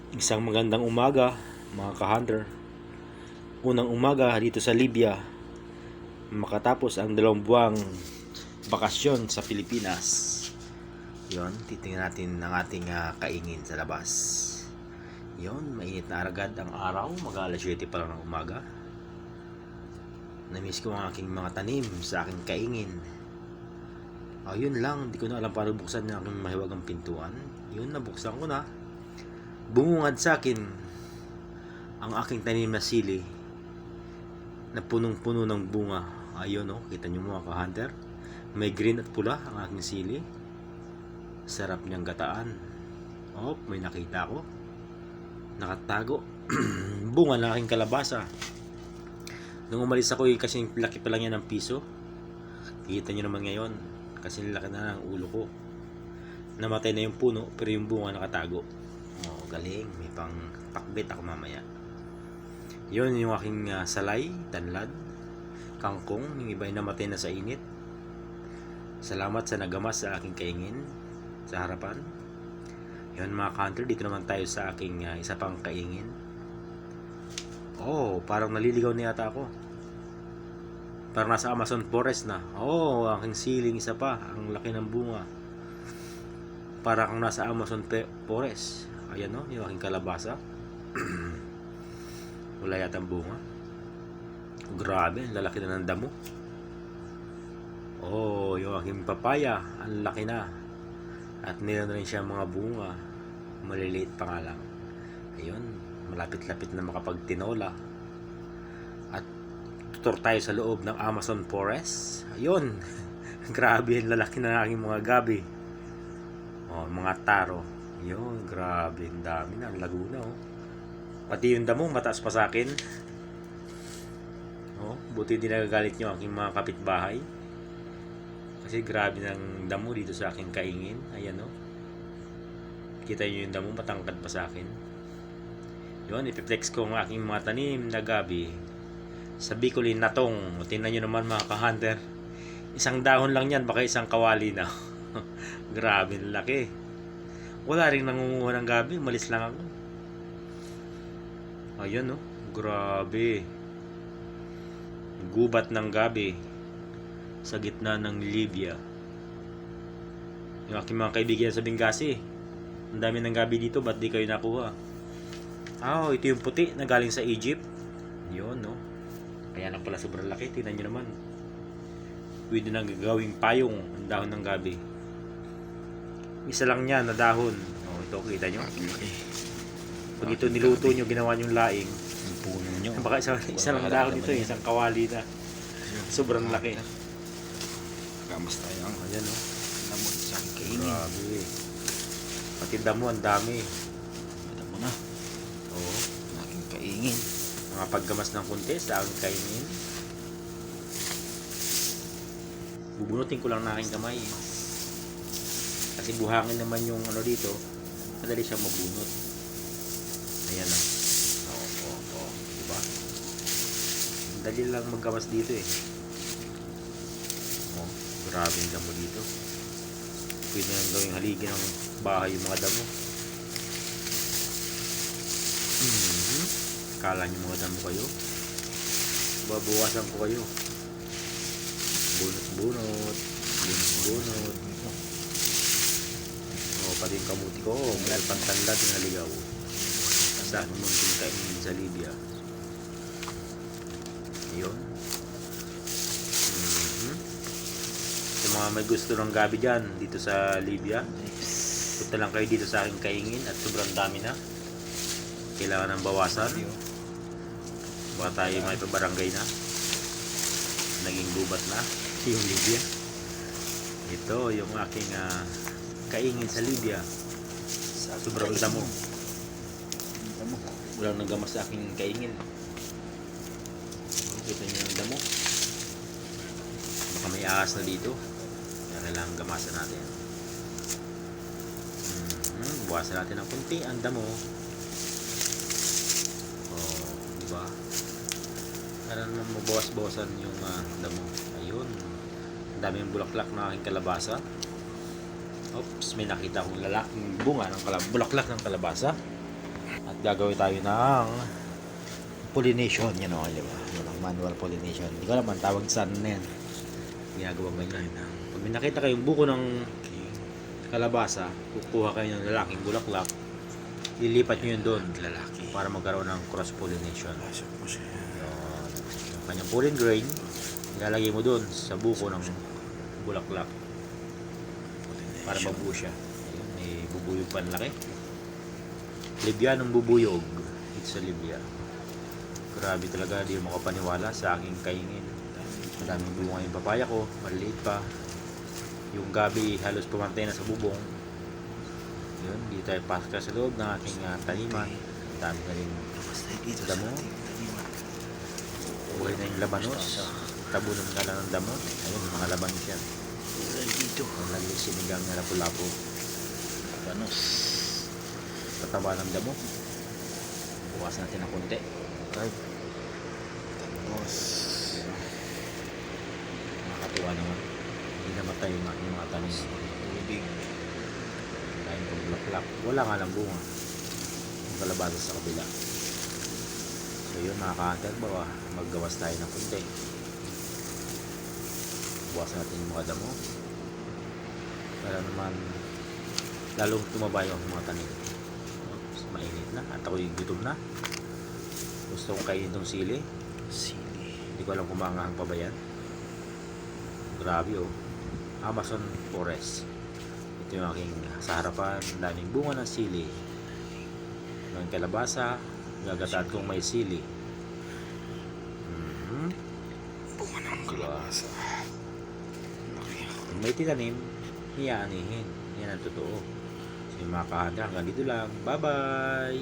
Isang magandang umaga, mga ka-hunter. Unang umaga dito sa Libya, makatapos ang 2 buwang bakasyon sa Pilipinas. Yon, titingnan natin ang ating kaingin sa labas. Yon, mainit na agad ang araw, mag-alas 7 pa lang ng umaga. Namiss ko ang aking mga tanim sa aking kaingin. Yun lang, di ko na alam paano buksan ang aking mahiwagang pintuan. Yun, nabuksan ko na. Bumungad sa akin ang aking tanim na sili na punong-puno ng bunga. Ayun, kita nyo mga ka-hunter, may green at pula ang aking sili. Sarap niyang gataan. May nakita ko, nakatago. Bunga ng aking kalabasa. Nung umalis ako, kasi laki pa lang yan ng piso. Kita nyo naman ngayon, kasi laki na ng ulo ko. Namatay na yung puno, pero yung bunga nakatago. Galing, may pang pakbit ako mamaya. Yun yung aking salay, tanlad, kangkong, yung iba ay namatay na sa init. Salamat sa nagamas sa aking kaingin sa harapan. Yun mga ka-hunter, dito naman tayo sa aking isa pang kaingin. Parang naliligaw na yata ako. Parang nasa Amazon forest na. Aking siling isa pa, ang laki ng bunga. Parang kang nasa Amazon forest. Ayan yung aking kalabasa. Wala yatang bunga. Grabe, lalaki na ng damo. Yung aking papaya, ang laki na. At meron na rin siya mga bunga. Maliliit pa nga lang. Ayun, malapit-lapit na makapagtinola. At tutor tayo sa loob ng Amazon forest. Ayun, grabe, ang lalaki na aking mga gabi. Mga taro. Yun, grabe, ang dami na, ang Laguna Pati yung damo, mataas pa sa akin. Buti hindi nagagalit nyo aking mga kapitbahay. Kasi grabe ng damo dito sa aking kaingin. Ayan kita nyo yung damo, matangkad pa sa akin. Yun, ipiplex ko ang aking mga tanim na gabi. Sa Bicolin natong. Tingnan nyo naman mga ka-hunter. Isang dahon lang yan, baka isang kawali na. Grabe, laki. Wala rin nangunguha ng gabi, umalis lang ako. Ayan grabe. Gubat ng gabi sa gitna ng Libya. Yung aking mga kaibigan sa Benghazi, ang dami ng gabi dito, ba't di kayo nakuha? Ito yung puti na galing sa Egypt. Yun kaya lang pala sobrang laki. Tingnan nyo naman, pwede nang gagawing payong ang dahon ng gabi. Isa lang yan na dahon. Ito, kita nyo. Pag ito niluto nyo, ginawa nyo laing, yung puno nyo, baka isa lang dahon ito, isang kawali na. Sobrang laki. Kamas tayo ang Ayan lamot sa kaingin. Grabe. Pati damo, ang dami. Mata mo na. Aking kaingin. Mga paggamas ng kunti sa aking kainin. Bubunutin ko lang na aking kamay. Kasi buhangin naman yung dito, madali siyang mabunot. Ayan diba? Dali lang maggawas dito grabe yung damo dito. Pwede nang gawing haligi ng bahay yung mga damo. Kala nyo mga damo kayo, babawasan ko kayo. Bunot. Pati yung kamuti ko, may pantanlad na naligaw sa munting kainin sa Libya. Yun. Sa mga may gusto ng gabi dyan dito sa Libya, punta lang kayo dito sa aking kaingin at sobrang dami na. Kailangan ng bawasan. Baka tayo may pabarangay na. Naging gubat na yung Libya. Ito yung aking kaingin sa Libya. Sobrang damo. Walang nagamas sa aking kaingin. Kita nyo yung damo. Baka may ahas na dito. Kaya kailangan gamasan natin. Buwasan natin ng kunti ang damo. Diba? Para naman mabawas-bawasan yung damo. Ayun. Ang dami yung bulaklak na aking kalabasa. May nakita akong lalaking bunga ng bulaklak ng kalabasa. At gagawin tayo ng pollination. Yan o, di ba? Yan ang manual pollination. Hindi ko alam ang tawag sa ano na yan. Ginagawa ganyan. Pag may nakita kayong buko ng kalabasa, kukuha kayo ng lalaking bulaklak, lilipat nyo yun doon Lalaki. para magkaroon ng cross pollination. Pasok mo siya. Yung kanyang pollen grain, ilalagay mo doon sa buko ng bulaklak para mabuo siya. Ayun, may bubuyog pa ang laki. Libyanong bubuyog. It's a Libya. Grabe talaga, di mo makapaniwala sa aking kaingin. Madaming bunga yung papaya ko, maliliit pa. Yung gabi halos pumantay na sa bubong. Yun, di tayo pasok sa loob ng aking taniman. Dami na rin Basta dito damo. Buhay na yung labanos. Tabunan ka lang ng damo. Ayun, mga labanos yan. Dito. Ang lagi sinigang na lapu-lapu. Panos. Pataba ng damo. Bukas natin ng konti. Tapos. Nakakatuwa naman. Hindi namatay yung aking mga tanim. Tubig. Dahil kung bulaklak. Wala nga lang bunga. Yung kalabasa sa kabila. So yun mga ka-hunter, bawa maggawas tayo ng konti. Bukas natin yung mga damo. Para naman lalong tumaba yung mga tanim. Mainit na. At ako'y gutom na. Gusto kong kainin itong sili. Sili. Hindi ko alam kung maanghang pa ba yan. Grabe oh. Amazon Forest. Ito yung aking sa harapan. Daming bunga ng sili. Ng kalabasa. Gagataan kong may sili. Bunga ng kalabasa. Laki. Kung may titanim, hiyaanihin. Yan ang totoo. So yung mga kahanda, hanggang dito lang. Bye-bye!